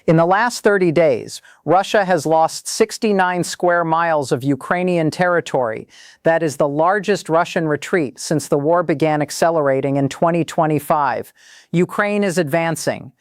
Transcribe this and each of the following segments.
In the last 30 days, Russia has lost 69 square miles of Ukrainian territory. That is the largest Russian retreat since the war began accelerating in 2025. Ukraine is advancing.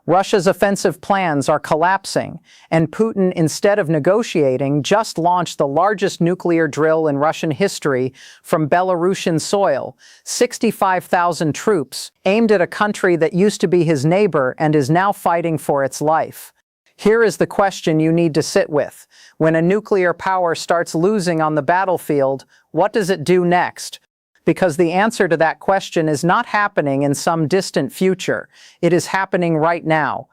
Russia's offensive plans are collapsing, and Putin, instead of negotiating, just launched the largest nuclear drill in Russian history from Belarusian soil. 65,000 troops aimed at a country that used to be his neighbor and is now fighting for its life. Here is the question you need to sit with. When a nuclear power starts losing on the battlefield, what does it do next? Because the answer to that question is not happening in some distant future. It is happening right now.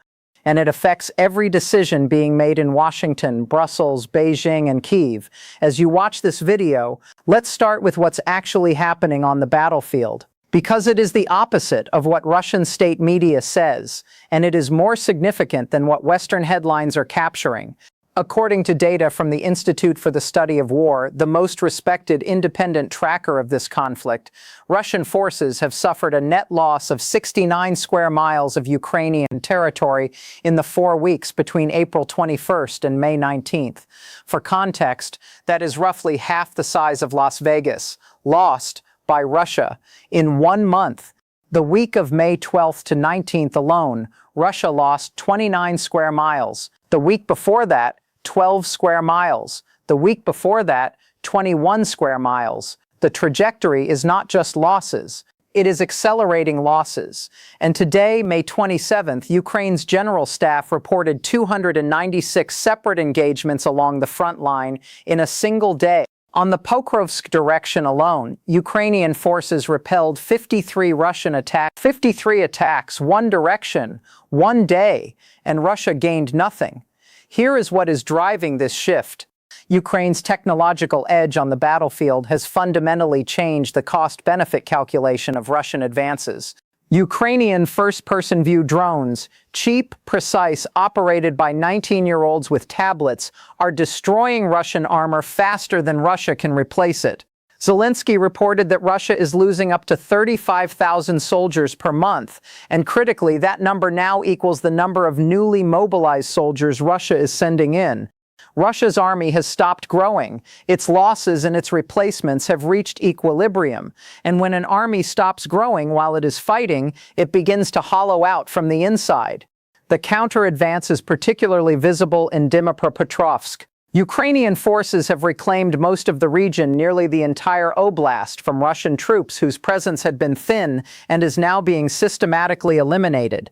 And it affects every decision being made in Washington, Brussels, Beijing, and Kyiv. As you watch this video, let's start with what's actually happening on the battlefield. Because it is the opposite of what Russian state media says, and it is more significant than what Western headlines are capturing. According to data from the Institute for the Study of War, the most respected independent tracker of this conflict, Russian forces have suffered a net loss of 69 square miles of Ukrainian territory in the 4 weeks between April 21st and May 19th. For context, that is roughly half the size of Las Vegas, lost by Russia in 1 month. The week of May 12th to 19th alone, Russia lost 29 square miles. The week before that, 12 square miles. The week before that, 21 square miles. The trajectory is not just losses. It is accelerating losses. And today, May 27th, Ukraine's general staff reported 296 separate engagements along the front line in a single day. On the Pokrovsk direction alone, Ukrainian forces repelled 53 Russian attacks. 53 attacks, one direction, one day, and Russia gained nothing. Here is what is driving this shift. Ukraine's technological edge on the battlefield has fundamentally changed the cost-benefit calculation of Russian advances. Ukrainian first-person view drones, cheap, precise, operated by 19-year-olds with tablets, are destroying Russian armor faster than Russia can replace it. Zelensky reported that Russia is losing up to 35,000 soldiers per month, and critically, that number now equals the number of newly mobilized soldiers Russia is sending in. Russia's army has stopped growing. Its losses and its replacements have reached equilibrium, and when an army stops growing while it is fighting, it begins to hollow out from the inside. The counter-advance is particularly visible in Dnipropetrovsk. Ukrainian forces have reclaimed most of the region, nearly the entire oblast, from Russian troops whose presence had been thin and is now being systematically eliminated.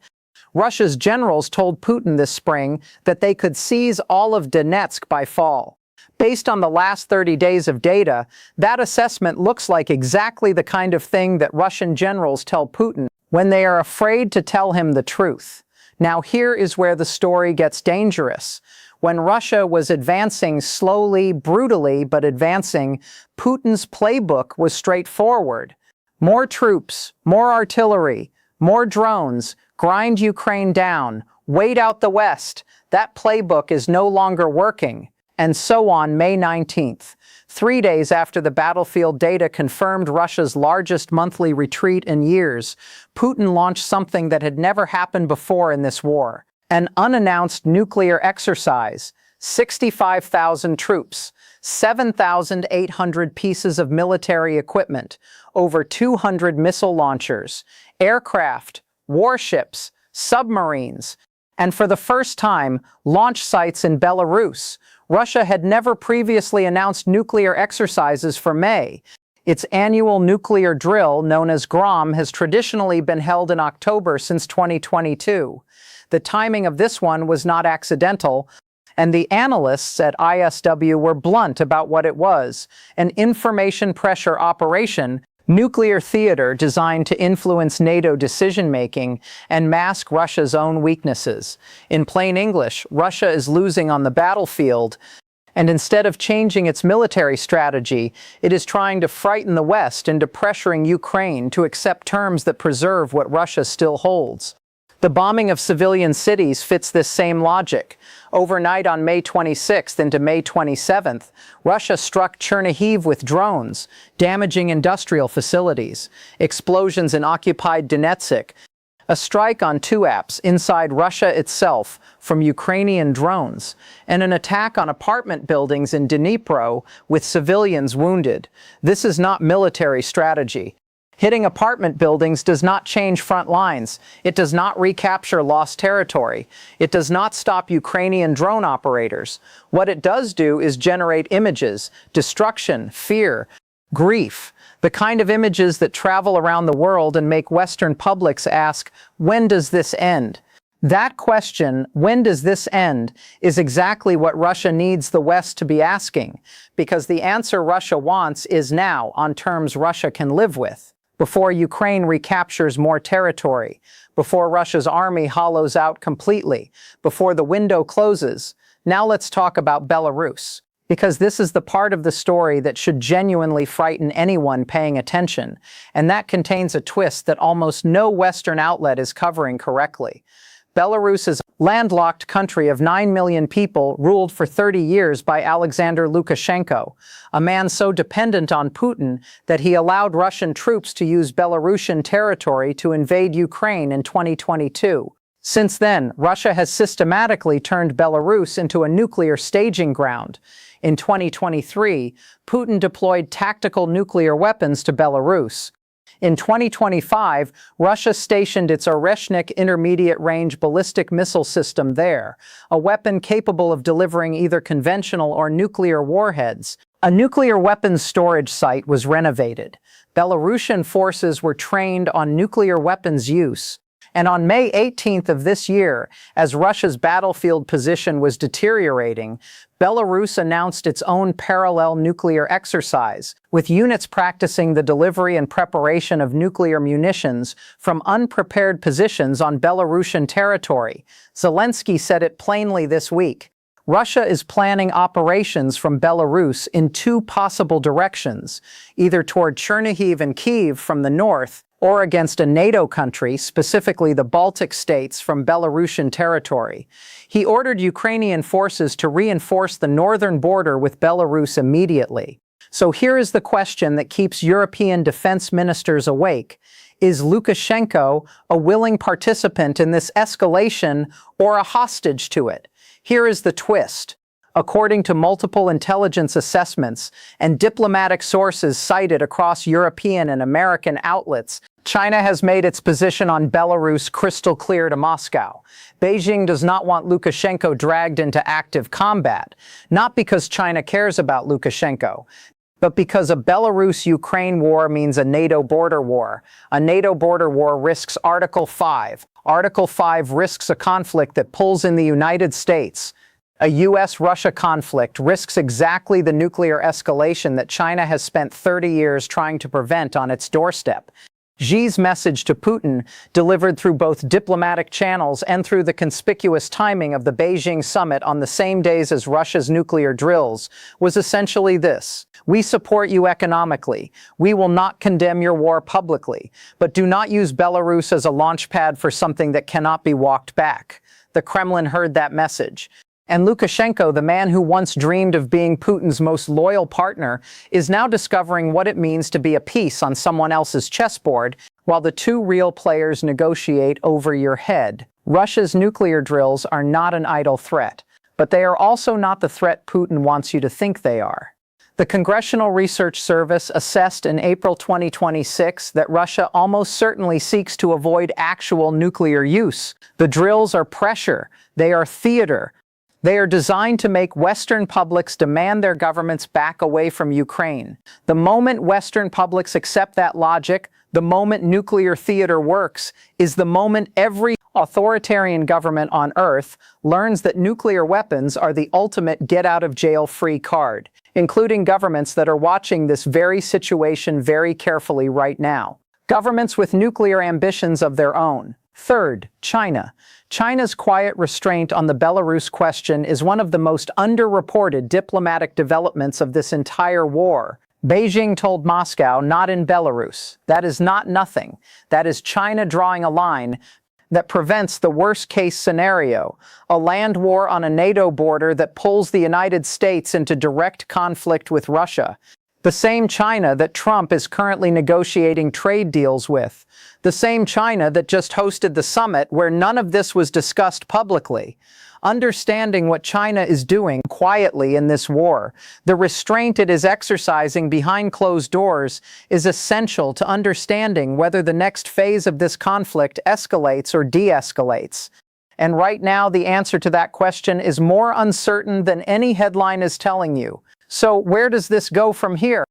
Russia's generals told Putin this spring that they could seize all of Donetsk by fall. Based on the last 30 days of data, that assessment looks like exactly the kind of thing that Russian generals tell Putin when they are afraid to tell him the truth. Now here is where the story gets dangerous. When Russia was advancing slowly, brutally, but advancing, Putin's playbook was straightforward. More troops, more artillery, more drones, grind Ukraine down, wait out the West. That playbook is no longer working. And so on May 19th. 3 days after the battlefield data confirmed Russia's largest monthly retreat in years, Putin launched something that had never happened before in this war. An unannounced nuclear exercise, 65,000 troops, 7,800 pieces of military equipment, over 200 missile launchers, aircraft, warships, submarines, and for the first time, launch sites in Belarus. Russia had never previously announced nuclear exercises for May. Its annual nuclear drill, known as GROM, has traditionally been held in October since 2022. The timing of this one was not accidental, and the analysts at ISW were blunt about what it was: an information pressure operation, nuclear theater designed to influence NATO decision-making and mask Russia's own weaknesses. In plain English, Russia is losing on the battlefield, and instead of changing its military strategy, it is trying to frighten the West into pressuring Ukraine to accept terms that preserve what Russia still holds. The bombing of civilian cities fits this same logic. Overnight on May 26th into May 27th, Russia struck Chernihiv with drones, damaging industrial facilities. Explosions in occupied Donetsk A strike on 2 apps inside Russia itself from Ukrainian drones, and an attack on apartment buildings in Dnipro with civilians wounded. This is not military strategy. Hitting apartment buildings does not change front lines. It does not recapture lost territory. It does not stop Ukrainian drone operators. What it does do is generate images, destruction, fear, grief, the kind of images that travel around the world and make Western publics ask, when does this end? That question, when does this end, is exactly what Russia needs the West to be asking, because the answer Russia wants is now, on terms Russia can live with. Before Ukraine recaptures more territory, before Russia's army hollows out completely, before the window closes. Now let's talk about Belarus, because this is the part of the story that should genuinely frighten anyone paying attention, and that contains a twist that almost no Western outlet is covering correctly. Belarus is a landlocked country of 9 million people ruled for 30 years by Alexander Lukashenko, a man so dependent on Putin that he allowed Russian troops to use Belarusian territory to invade Ukraine in 2022. Since then, Russia has systematically turned Belarus into a nuclear staging ground. In 2023, Putin deployed tactical nuclear weapons to Belarus. In 2025, Russia stationed its Oreshnik intermediate-range ballistic missile system there, a weapon capable of delivering either conventional or nuclear warheads. A nuclear weapons storage site was renovated. Belarusian forces were trained on nuclear weapons use. And on May 18th of this year, as Russia's battlefield position was deteriorating, Belarus announced its own parallel nuclear exercise, with units practicing the delivery and preparation of nuclear munitions from unprepared positions on Belarusian territory. Zelensky said it plainly this week. Russia is planning operations from Belarus in 2 possible directions, either toward Chernihiv and Kyiv from the north, or against a NATO country, specifically the Baltic states, from Belarusian territory. He ordered Ukrainian forces to reinforce the northern border with Belarus immediately. So here is the question that keeps European defense ministers awake. Is Lukashenko a willing participant in this escalation or a hostage to it? Here is the twist. According to multiple intelligence assessments and diplomatic sources cited across European and American outlets, China has made its position on Belarus crystal clear to Moscow. Beijing does not want Lukashenko dragged into active combat, not because China cares about Lukashenko, but because a Belarus-Ukraine war means a NATO border war. A NATO border war risks Article 5. Article 5 risks a conflict that pulls in the United States. A U.S.-Russia conflict risks exactly the nuclear escalation that China has spent 30 years trying to prevent on its doorstep. Xi's message to Putin, delivered through both diplomatic channels and through the conspicuous timing of the Beijing summit on the same days as Russia's nuclear drills, was essentially this: we support you economically. We will not condemn your war publicly, but do not use Belarus as a launchpad for something that cannot be walked back. The Kremlin heard that message. And Lukashenko, the man who once dreamed of being Putin's most loyal partner, is now discovering what it means to be a piece on someone else's chessboard, while the 2 real players negotiate over your head. Russia's nuclear drills are not an idle threat, but they are also not the threat Putin wants you to think they are. The Congressional Research Service assessed in April 2026 that Russia almost certainly seeks to avoid actual nuclear use. The drills are pressure. They are theater. They are designed to make Western publics demand their governments back away from Ukraine. The moment Western publics accept that logic, the moment nuclear theater works, is the moment every authoritarian government on Earth learns that nuclear weapons are the ultimate get-out-of-jail-free card, including governments that are watching this very situation very carefully right now. Governments with nuclear ambitions of their own. Third, China. China's quiet restraint on the Belarus question is one of the most underreported diplomatic developments of this entire war. Beijing told Moscow, not in Belarus. That is not nothing. That is China drawing a line that prevents the worst-case scenario, a land war on a NATO border that pulls the United States into direct conflict with Russia. The same China that Trump is currently negotiating trade deals with. The same China that just hosted the summit where none of this was discussed publicly. Understanding what China is doing quietly in this war, the restraint it is exercising behind closed doors, is essential to understanding whether the next phase of this conflict escalates or de-escalates. And right now, the answer to that question is more uncertain than any headline is telling you. So where does this go from here?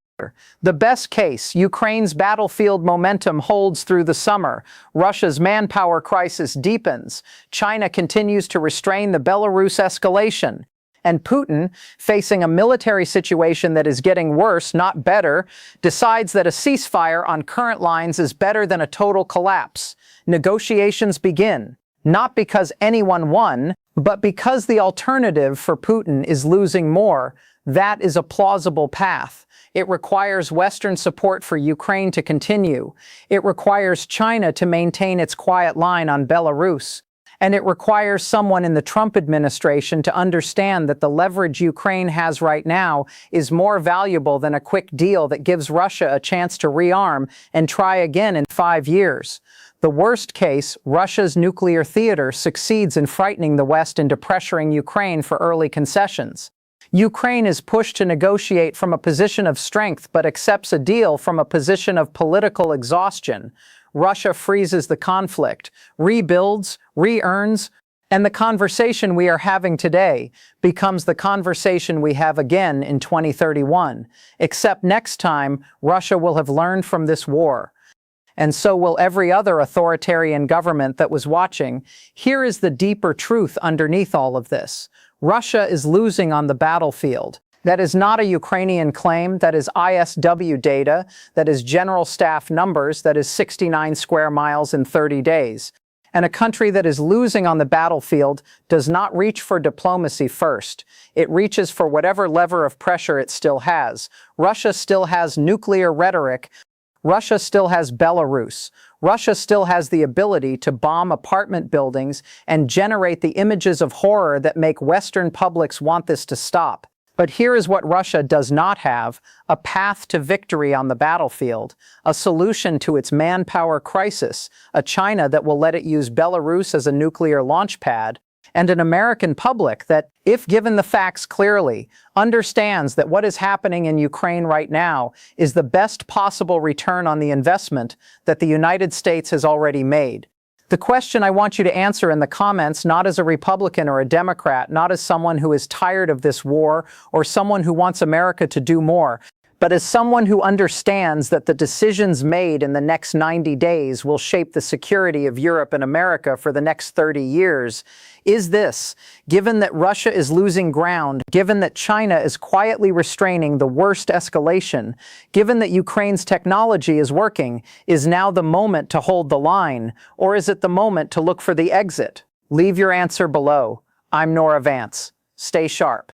The best case, Ukraine's battlefield momentum holds through the summer. Russia's manpower crisis deepens. China continues to restrain the Belarus escalation. And Putin, facing a military situation that is getting worse, not better, decides that a ceasefire on current lines is better than a total collapse. Negotiations begin, not because anyone won, but because the alternative for Putin is losing more. That is a plausible path. It requires Western support for Ukraine to continue. It requires China to maintain its quiet line on Belarus. And it requires someone in the Trump administration to understand that the leverage Ukraine has right now is more valuable than a quick deal that gives Russia a chance to rearm and try again in 5 years. The worst case, Russia's nuclear theater succeeds in frightening the West into pressuring Ukraine for early concessions. Ukraine is pushed to negotiate from a position of strength but accepts a deal from a position of political exhaustion. Russia freezes the conflict, rebuilds, re-earns, and the conversation we are having today becomes the conversation we have again in 2031. Except next time, Russia will have learned from this war. And so will every other authoritarian government that was watching. Here is the deeper truth underneath all of this. Russia is losing on the battlefield. That is not a Ukrainian claim, that is ISW data, that is general staff numbers, that is 69 square miles in 30 days. And a country that is losing on the battlefield does not reach for diplomacy first. It reaches for whatever lever of pressure it still has. Russia still has nuclear rhetoric. Russia still has Belarus. Russia still has the ability to bomb apartment buildings and generate the images of horror that make Western publics want this to stop. But here is what Russia does not have: a path to victory on the battlefield, a solution to its manpower crisis, a China that will let it use Belarus as a nuclear launch pad, and an American public that, if given the facts clearly, understands that what is happening in Ukraine right now is the best possible return on the investment that the United States has already made. The question I want you to answer in the comments, not as a Republican or a Democrat, not as someone who is tired of this war or someone who wants America to do more, but as someone who understands that the decisions made in the next 90 days will shape the security of Europe and America for the next 30 years, is this: given that Russia is losing ground, given that China is quietly restraining the worst escalation, given that Ukraine's technology is working, is now the moment to hold the line, or is it the moment to look for the exit? Leave your answer below. I'm Nora Vance. Stay sharp.